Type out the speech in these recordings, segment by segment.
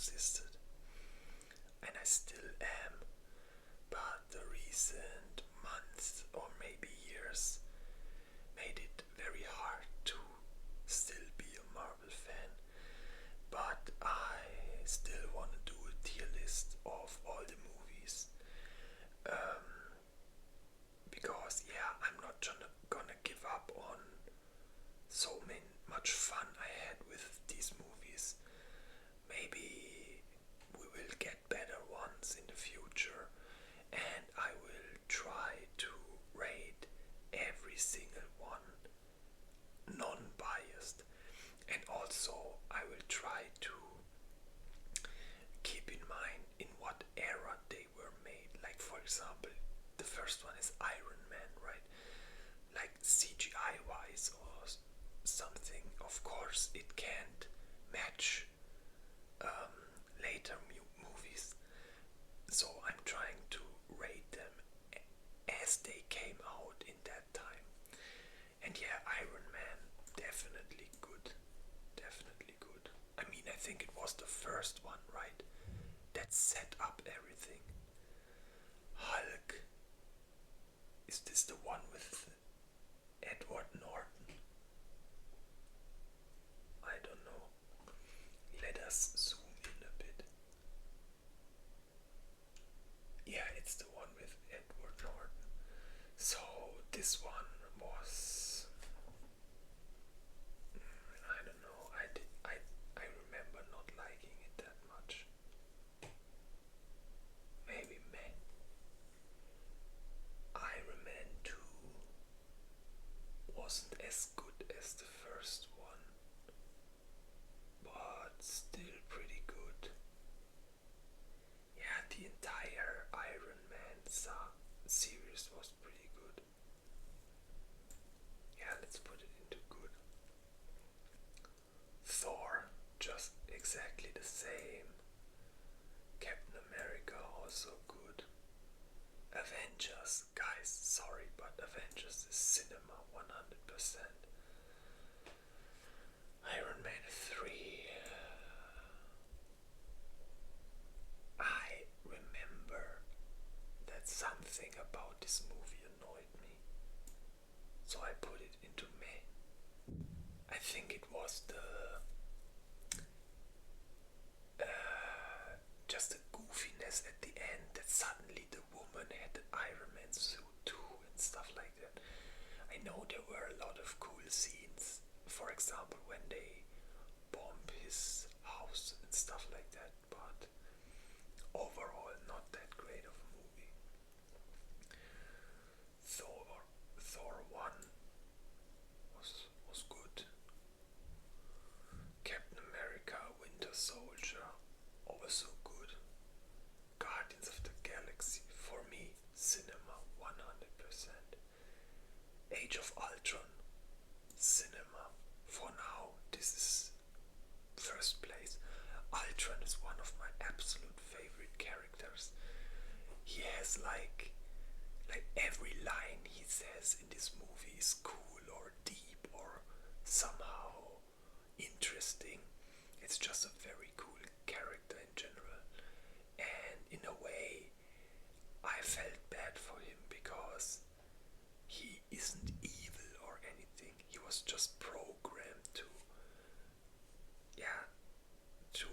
existed. And I still am. But the recent months or maybe years made it very hard to still be a Marvel fan. But I still want to do a tier list of all the movies. Because yeah, I'm not gonna give up on much fun I had with these movies. Maybe we will get better ones in the future, and I will try to rate every single one non-biased, and also I will try to keep in mind in what era they were made. Like for example, the first one is Iron Man, right? Like CGI wise or something. Of course, it can't match later movies, so I'm trying to rate them as they came out in that time. And yeah, Iron Man, definitely good. Definitely good. I mean, I think it was the first one, right? That set up everything. Hulk. Is this the one with Edward Norton? I don't know. Let us zoom in a bit. Yeah, it's the one with Edward Norton. So this one was, I don't know. I remember not liking it that much. Maybe meh. Iron Man 2 wasn't as good as the first one, but still pretty good. Yeah, the entire Iron Man series was pretty good. Yeah, let's put it into good. Thor, just exactly the same. Captain America, also good. Avengers, guys, sorry, but Avengers is cinema 100%. Iron Man 3. I remember that something about this movie annoyed me, so I put it into May. I think it was just the goofiness at the end that suddenly the woman had an Iron Man suit too and stuff like that. I know there were a lot of cool scenes, for example when they bomb his house and stuff like that, but overall not that great of a movie. Thor 1 was good. Captain America Winter Soldier, also good. Guardians of the Galaxy, for me, cinema 100%. Age of Ultron, cinema. For now, this is first place. Ultron is one of my absolute favorite characters. He has like every line he says in this movie is cool or deep or somehow interesting. It's just a very cool character in general. And in a way, I felt bad for him because he isn't evil or anything. He was just programmed to, yeah, to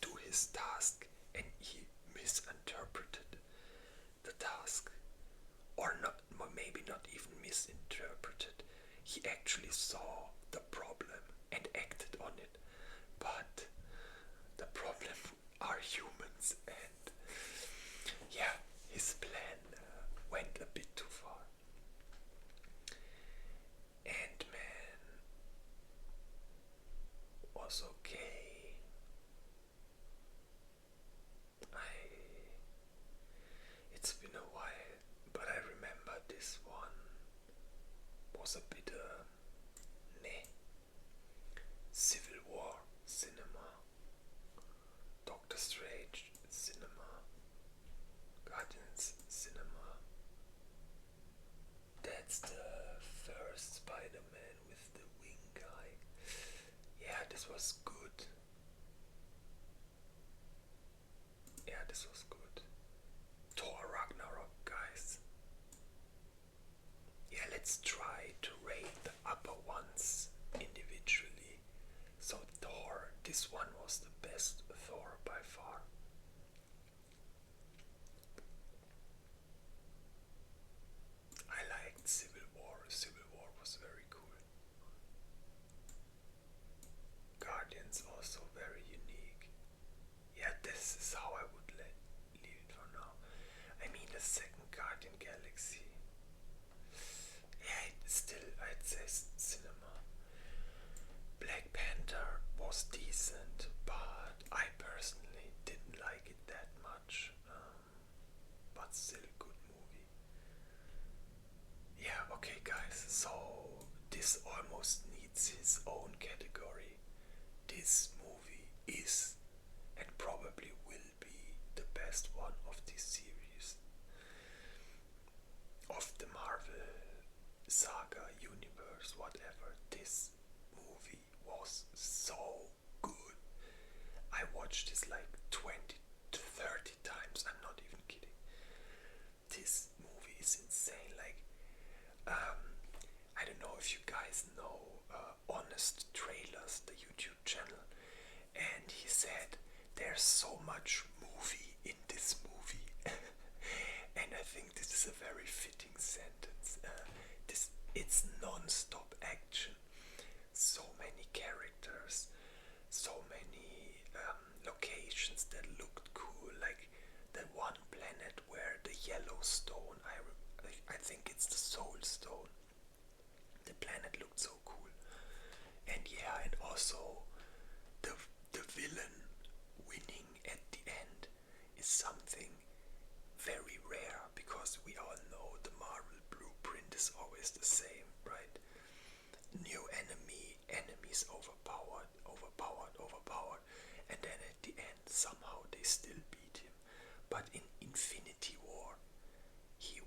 do his task, and he misinterpreted the task, or not, maybe not even misinterpreted. He actually saw the problem and acted on it, but the problem are humans, and yeah, his plan went a bit too far. Ant-Man was okay. It's been a while, but I remember this one was a bit meh. Civil War, cinema. Doctor Strange, cinema. Guardians, cinema. That's the first Spider-Man with the wing guy. Yeah, this was good. this was good. Thor Ragnarok, guys. Yeah, let's try to rate the upper ones individually. So Thor, this one was the best Thor by far. I liked Civil War. Civil War was very cool. Guardians also very unique. Yeah, this is how I would leave it for now. I mean, the second Guardian Galaxy. Yeah, it's still, I'd say, cinema. Black Panther was decent, but I personally didn't like it that much. But still a good movie. Yeah, okay, guys, so this almost needs his own category. This movie is and probably will be the best one of this series, of the Marvel saga universe, whatever. This movie was so good. I watched this like 20 to 30 times. I'm not even kidding. This movie is insane. Like, I don't know if you guys know Honest Trailers, the YouTube channel, and he said there's so much movie in this movie, and I think this is a very fitting sentence. It's non-stop action, so many characters, so many locations that looked cool, like the one planet where the Yellowstone, I think it's the Soul Stone. The planet looked so cool, and yeah, and also the the villain winning at the end is something very rare, because we all know the Marvel blueprint is always the same, right? New enemy, enemies overpowered, overpowered, overpowered, and then at the end somehow they still beat him. But in Infinity War, he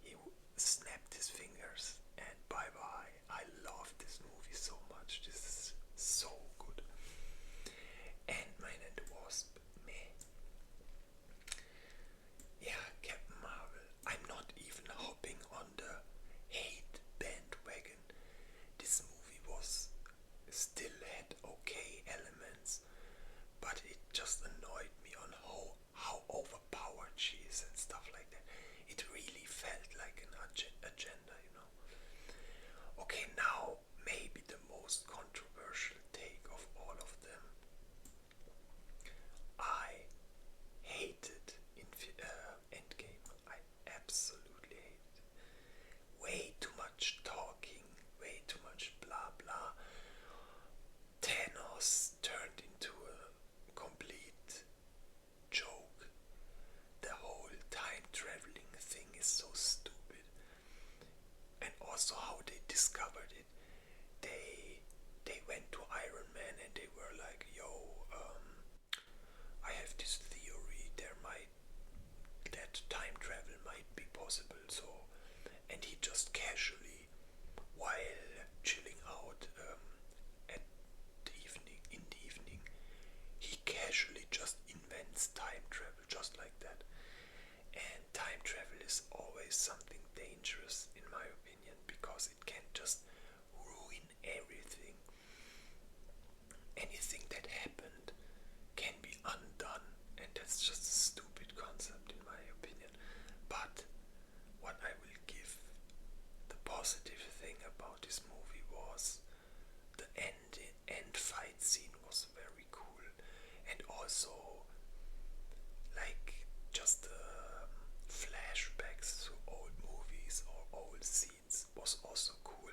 he snapped his fingers and bye bye. I love this movie so much. This is so good. Ant-Man and the Wasp, meh. Yeah, Captain Marvel. I'm not even hopping on the hate bandwagon. This movie was still had okay elements, but it just annoyed me on how overpowered she is and stuff like that. It really felt like an agenda, you know. Okay, now maybe the most controversial take of all of them. I hated Endgame. I absolutely hated it. Way too much talking, way too much blah blah. Thanos turned into a complete joke. The whole time traveling thing is so stupid. And also how they discovered it. They went to Iron Man and they were like, yo, I have this theory, that time travel might be possible, so, and he just casually, while chilling out at the evening, in the evening, he casually just invents time travel just like that. And time travel is always something dangerous, in my opinion, because it can just ruin everything. Anything that happened can be undone, and that's just a stupid concept, in my opinion. But what I will give the positive thing about this movie was the end fight scene was very cool, and also like just flashbacks to old movies or old scenes was also cool.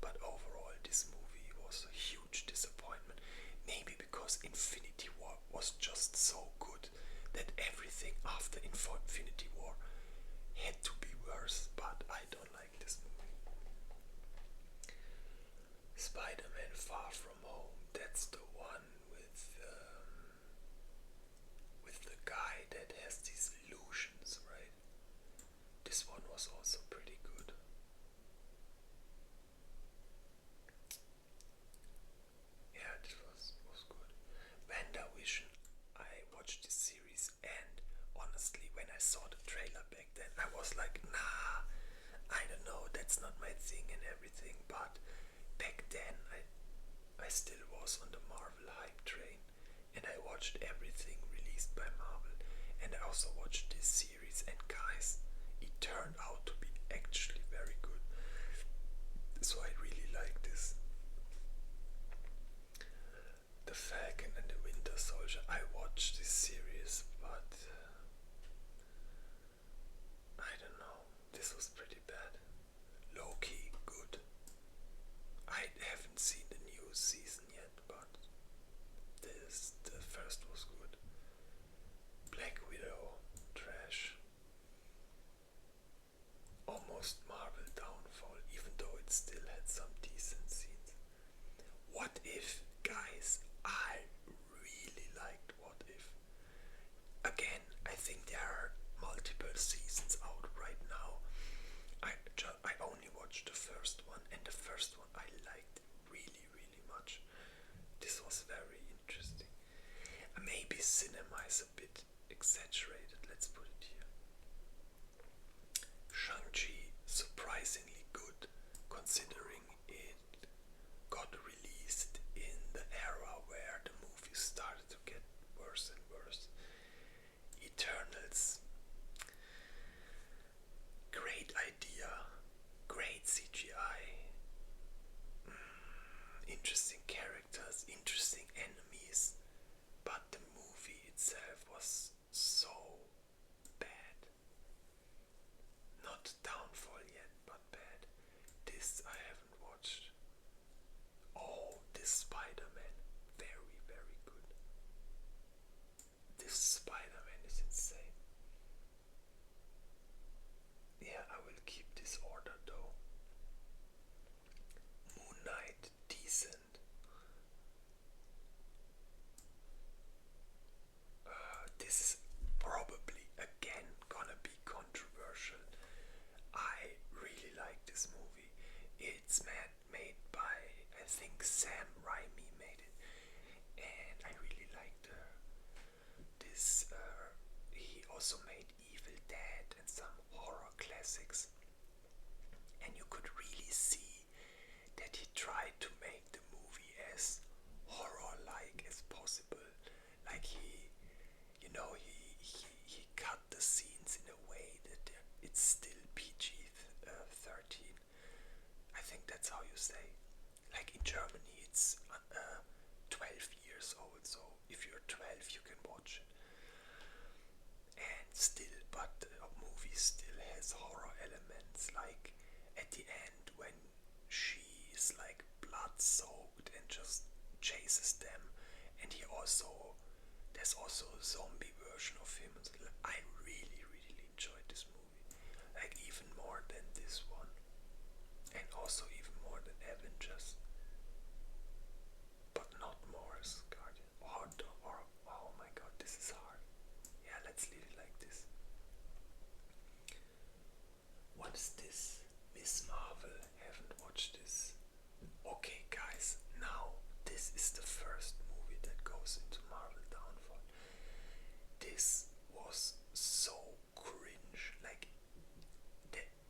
But overall, this movie was a huge disappointment. Maybe because Infinity War was just so good that everything after Infinity War had to be worse. But I don't like this movie. Spider-Man Far From Home. That's the one with the guy that has these illusions, right? This one was also pretty good. Yeah, this was good. WandaVision. I watched this series saw the trailer back then, I was like, nah, I don't know, that's not my thing and everything. But back then, I still was on the Marvel hype train, and I watched everything released by Marvel, and I also watched this series. And guys, it turned out to be actually very good. So I really like this. The Falcon and the Winter Soldier. I watched this series, but I don't know. This was pretty bad. Low-key good. I haven't seen the new season yet, but the first was good. Black Widow, trash. Almost Marvel downfall, even though it still had some decent scenes. What If, guys, I really liked What If. Again, I think there are multiple seasons out right now. I only watched the first one, and the first one I liked really, really much. This was very interesting. Maybe cinema is a bit exaggerated, let's put it here. Shang-Chi, surprisingly good, considering it got released in the era where the movies started to get worse and worse. Eternals, great idea, great CGI, interesting characters, interesting enemies, but the movie itself was so bad. Not downfall yet, but bad. This I haven't watched. Oh, this Spider-Man, very, very good. This Spider-Man is insane. Yeah, I will keep this order though. Moon Knight, decent. This is probably again gonna be controversial. I really like this movie. It's made by, I think Sam Raimi made it, and I really liked this. He also made Evil Dead and some horror classics, and you could really see that he tried to make the movie as horror-like as possible. Like he cut the scenes in a way that it's still PG-13. I think that's how you say. Like in Germany, it's 12 years old, so if you're 12, you can watch it. And still, but the movie still has horror elements. Like at the end, when she is like blood-soaked and just chases them, and there's also a zombie version of him. I really, really enjoyed this movie, like even more than this one, and also even more than Avengers, but not more as Guardian. Oh my god, this is hard. Yeah, let's leave it like this. What is this? Miss Marvel. Haven't watched this. Okay, guys, now this is the first movie that goes into Marvel Downfall. This was so cringe. Like,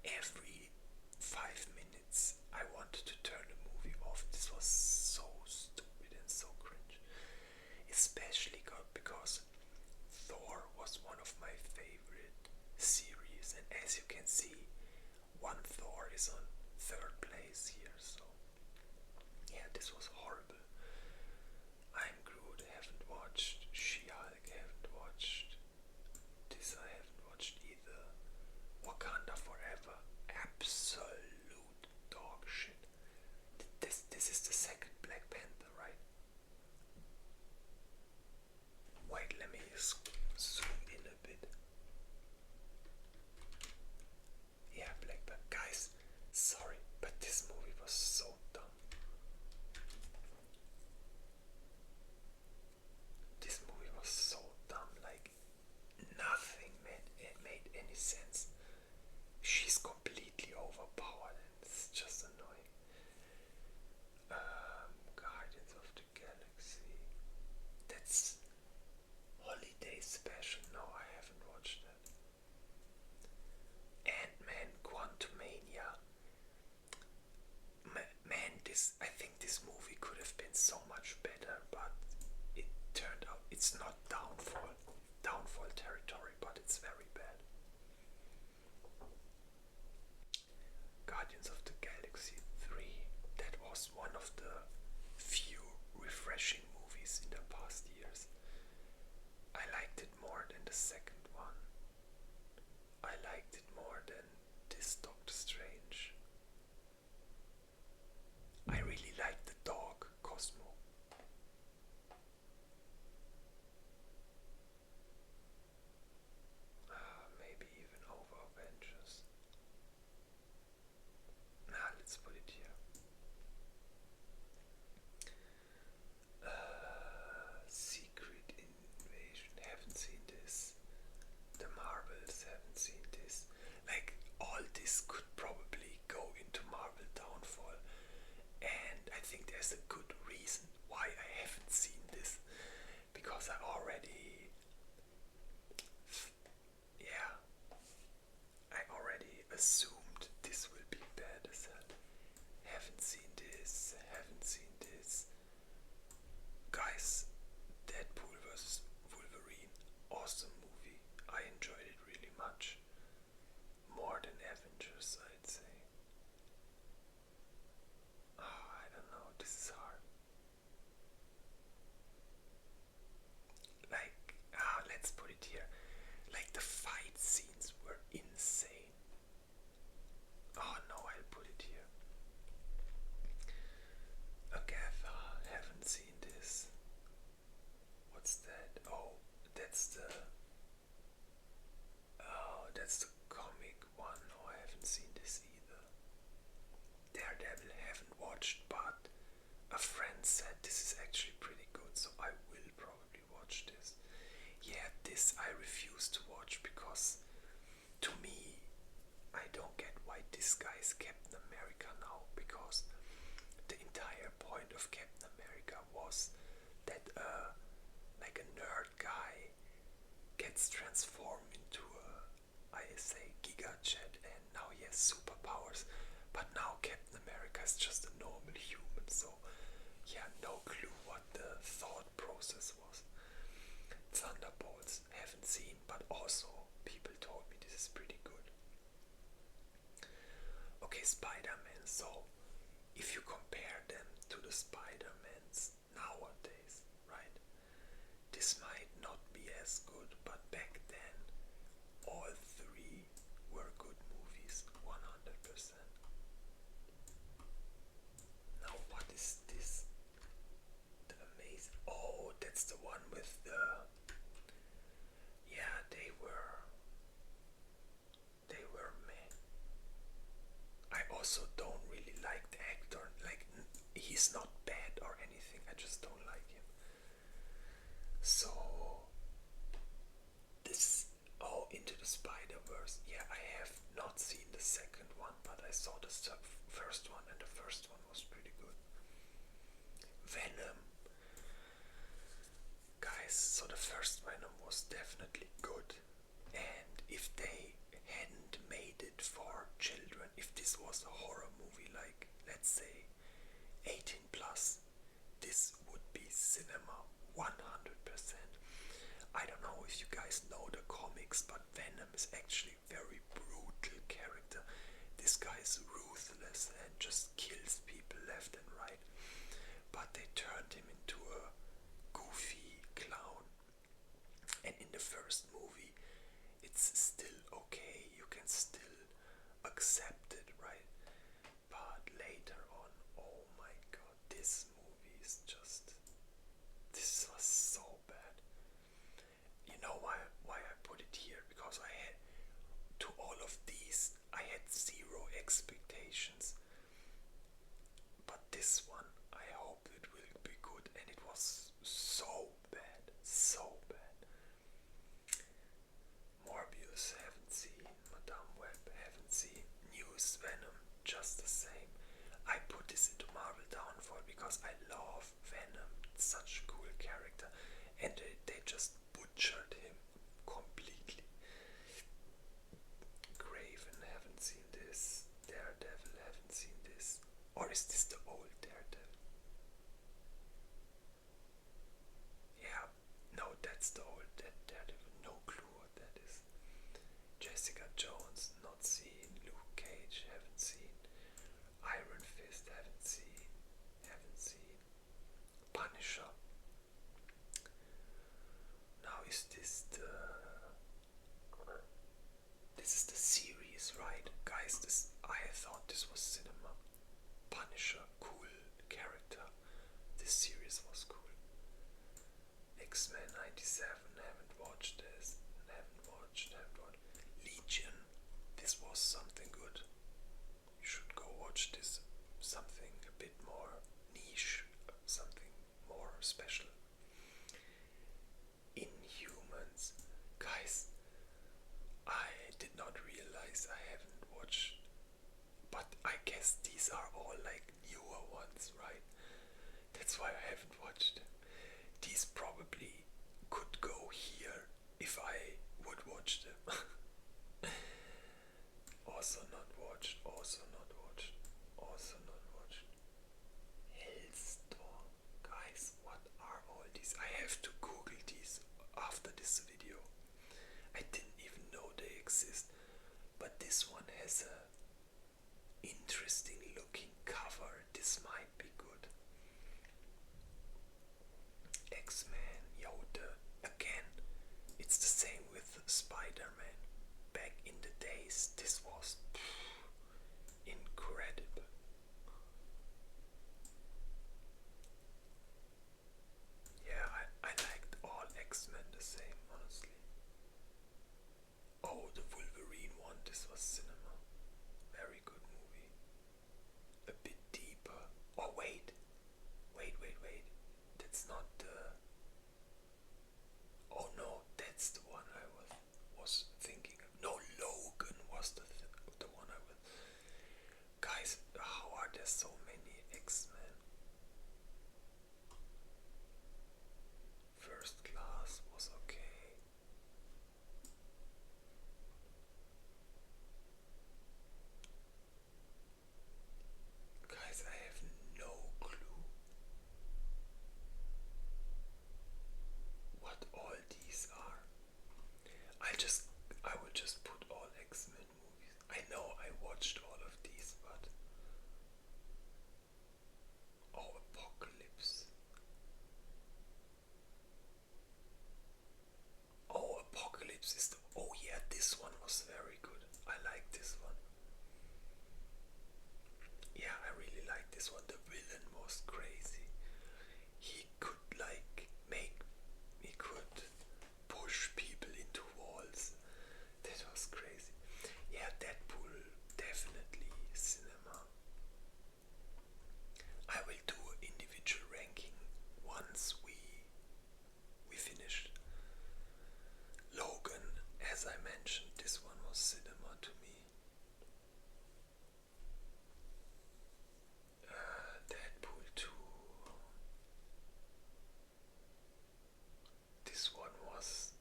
every 5 minutes I wanted to turn the movie off. This was so stupid and so cringe. Especially because Thor was one of my favorite series, and as you can see, one Thor is on third place here, so yeah, this was horrible. I'm Groot, I haven't watched. She-Hulk, I haven't watched. This I haven't watched either. Wakanda Forever, absolute dog shit. This is the second Black Panther, right? Wait, let me zoom in a bit. Yeah, Black Panther. Guys, sorry, but this movie was so dumb. This movie was so dumb, like nothing made any sense. She's completely overpowered and it's just annoying. Guardians of the Galaxy. That's Holiday Special. No, I haven't watched that. I think this movie could have been so much better, but it turned out it's not downfall territory, but it's very bad. Guardians of the Galaxy 3, that was one of the few refreshing movies in the past years. I liked it more than the second one. I liked it more than this Doctor Strange. I really liked the dog, Cosmo. Maybe even over Avengers. Nah, let's put it here. Secret Invasion, haven't seen this. The Marvels, haven't seen this. Like, all this could probably go into Marvel Downfall, and I think there's a good reason why I haven't seen this, because I already, yeah, I already assumed this will be bad as hell. Haven't seen this, haven't seen this. Guys, Deadpool vs. Wolverine, awesome movie. I enjoyed it really much. More than Avengers, I'd say. Oh, I don't know, this is hard. Like, let's put it here. Like, the fight scenes were insane. Oh no, I'll put it here. Agatha, haven't seen this. What's that? Oh, that's the. Oh, that's the comic one. No, I haven't seen this either. Daredevil, haven't watched, but a friend said this is actually pretty good, so I will probably watch this. Yeah, this I refuse to watch because, to me, I don't get why this guy is Captain America now, because the entire point of Captain America was that like a nerd guy gets transformed into a, I say, Giga Jet, and now he has superpowers. But now Captain America is just a normal human, so yeah, no clue what the thought process was. Thunderbolts, haven't seen, but also people told me this is pretty good. Okay, Spider-Man, so if you compare them to the Spider-Mans nowadays, right? This might not be as good, but back then, all three were good movies, 100%. Now, what is this? The Amazing. Oh, that's the one with the. Yeah, they were. They were meh. I also don't really like the actor. Like, he's not bad or anything. I just don't like him. So this. Oh, Into the Spider-Verse. Yeah, I have not seen the second one, but I saw the first one, and the first one was pretty good. Venom. Guys, so the first Venom was definitely good. And if they hadn't made it for children, if this was a horror movie, like, let's say, 18 plus, this would be cinema 100%. I don't know if you guys know the comics, but Venom is actually a very brutal character. This guy is ruthless and just kills people left and right. But they turned him into a goofy clown. And in the first movie, it's still okay. You can still accept it, right? But later on, oh my god, this movie is just. This was so bad. You know why I put it here? Because I had, to all of these, I had zero expectations. But this one, I hope it will be good, and it was so bad, so bad. Morbius, haven't seen. Madame Web, haven't seen. News Venom, just the same. I put this into Marvel Downfall because I love Venom, such a cool character, and they just butchered him completely. Craven, haven't seen this. Daredevil, haven't seen this. Or is this the old Daredevil? is this this is the series, right? Guys, this I thought this was cinema. Punisher, cool character. This series was cool. X-Men 97, haven't watched this. Haven't watched. Legion, this was something good. You should go watch this. Something a bit more niche, something more special. Inhumans. Guys, I did not realize I haven't watched, but I guess these are all like newer ones, right? That's why I haven't watched them. These probably could go here if I would watch them. Also not watched, also not watched, also not watched. Hellstorm. Guys, what are all these? I have to Google these after this video. I didn't even know they exist. But this one has a interesting looking cover. This might be good. X-Men, again, it's the same with Spider-Man. Back in the days, this was incredible. Yeah, I liked all X-Men the same, honestly. Oh, the Wolverine one, this was cinema. Very good movie. A bit deeper. Oh, wait. That's not the... Oh no, that's the one I was thinking of. No, Logan was the one I was... Guys, how are there so many X-Men? First Class was okay. Guys, I have no clue what all these are. I will just put all X-Men movies. I know I watched all of these, but oh, Apocalypse. Oh, Apocalypse is the... Oh yeah, this one was very good. I like this one. Yeah, I really like this one. The villain was crazy. He could he could push people into walls. That was crazy. Yeah, Deadpool, definitely cinema. I will do an individual ranking once we finished. Logan, as I mentioned, this one was cinema to me. Deadpool 2. This one was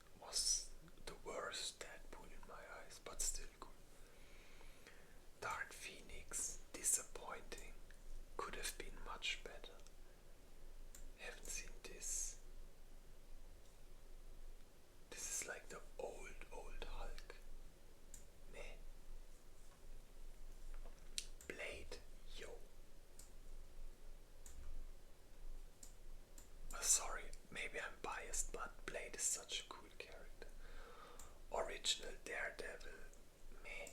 the worst Deadpool in my eyes, but still good. Dark Phoenix, disappointing. Could have been much better. Haven't seen this. This is like the old Hulk. Meh. Blade, yo. Sorry, maybe I'm biased, but Blade is such a cool character. Original Daredevil, meh.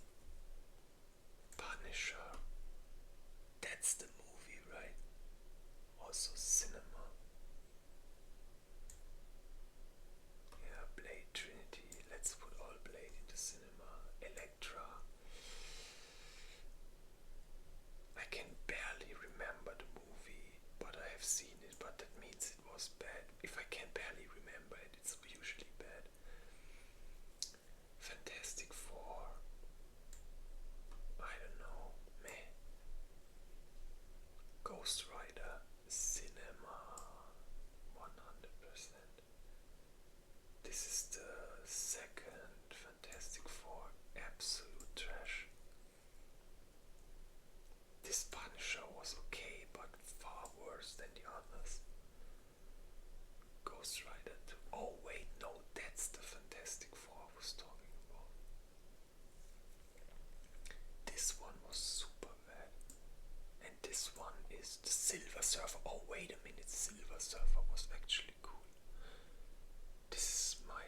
Punisher, that's the movie, right? Also cinema. Yeah, Blade Trinity, let's put all Blade into cinema. Elektra. I can barely remember the movie, but I have seen it, but that means it was bad. If I can barely remember it, it's usually bad. Fantastic Four. I don't know, meh. Ghost Rider, cinema, 100%. This is the second Fantastic Four, absolute trash. This Punisher was okay, but far worse than the others. Ghost Rider 2. Oh wait, no, that's the Fantastic Four I was talking about. This one was super bad. And this one is the Silver Surfer. Oh wait a minute, Silver Surfer was actually cool. This is my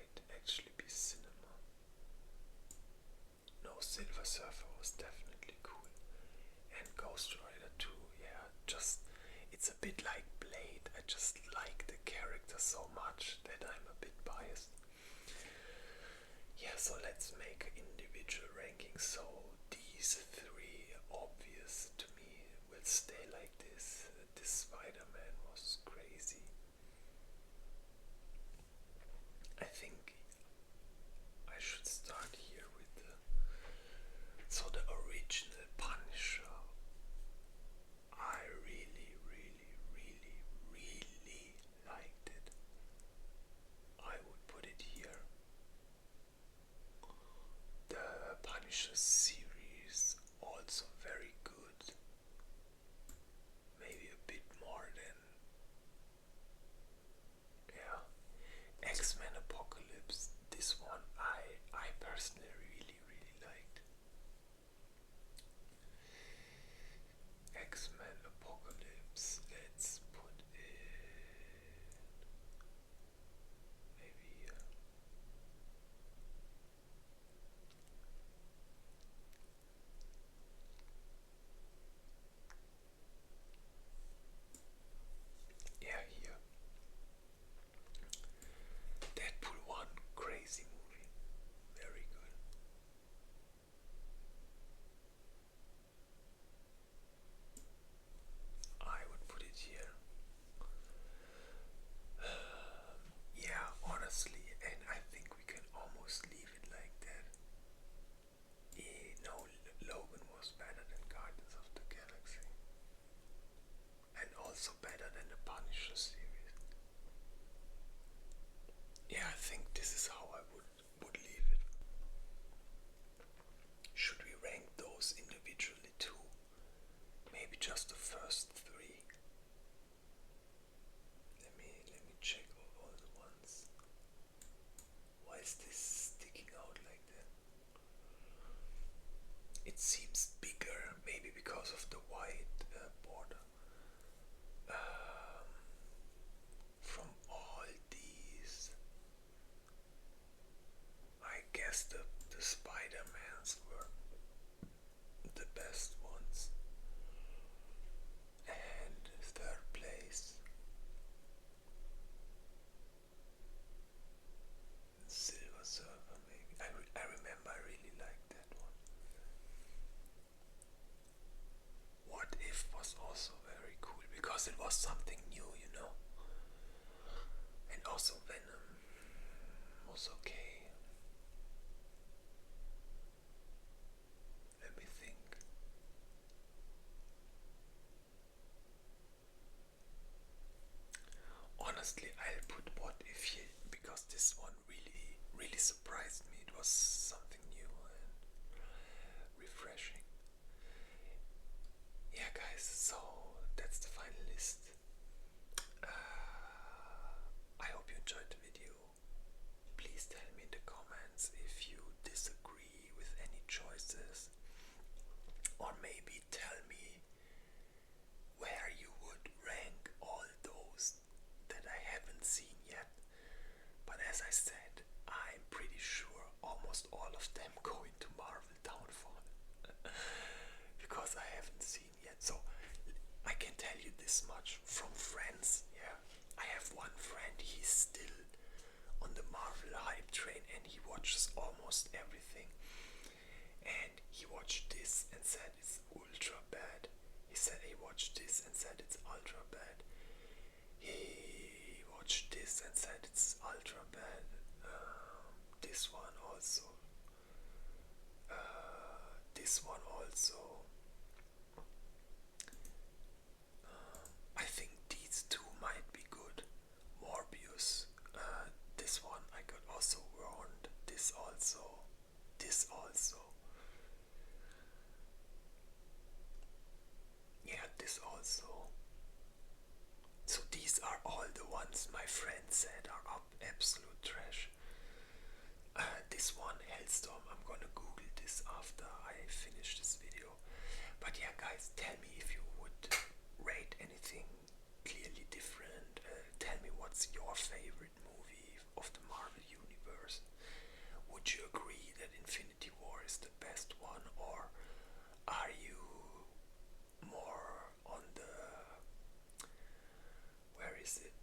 So let's make individual rankings. So these three obvious to me will stay like this. This Spider-Man was crazy. I think I should start here with the original Punisher. I really, really, really, really liked it. I would put it here. The Punisher series also very good. Maybe a bit more than, yeah, X-Men Apocalypse. This one I personally really, really liked. X-Men Apocalypse. Let's put it maybe here. Yeah, here. Deadpool 1, crazy movie. Very good. I would put it here. Yeah, honestly, and I think we can almost leave it like that. No, Logan was better than Guardians of the Galaxy. And also better than the Punisher series. Yeah, I think this is how I would leave it. Should we rank those individually too? Maybe just the first three. Let me check all the ones. Why is this sticking out like that? It seems bigger, maybe because of the white border. From all these, I guess the Spider-Mans were the best ones. And third place, Silver Surfer maybe. I remember I really liked that one. What If was also very cool because it was something new, you know. And also Venom was okay. Let me think. Honestly, I'll put What If here because this one really, really surprised me. It was something new and refreshing. Yeah, guys, so that's the final list. I hope you enjoyed the video. Please tell me in the comments if you disagree with any choices, or maybe tell me where you would rank all those that I haven't seen yet. But as I said, I'm pretty sure almost all of them go into Marvel Downfall because I haven't seen yet. So I can tell you this much from friends. Yeah, I have one friend, he's still on the Marvel hype train and he watches almost everything. And he watched this and said it's ultra bad. He said he watched this and said it's ultra bad. He watched this and said it's ultra bad. This one also. This one also. I think these two might be good. Morbius. This one I got also warned. This also. This also. Yeah, this also. So these are all the ones my friend said are absolute trash. This one, Hellstorm, I'm gonna Google this after I finish this video. But yeah, guys, tell me if you would rate anything clearly different. Tell me what's your favorite movie of the Marvel Universe. Would you agree that Infinity War is the best one, or are you more on the, where is it?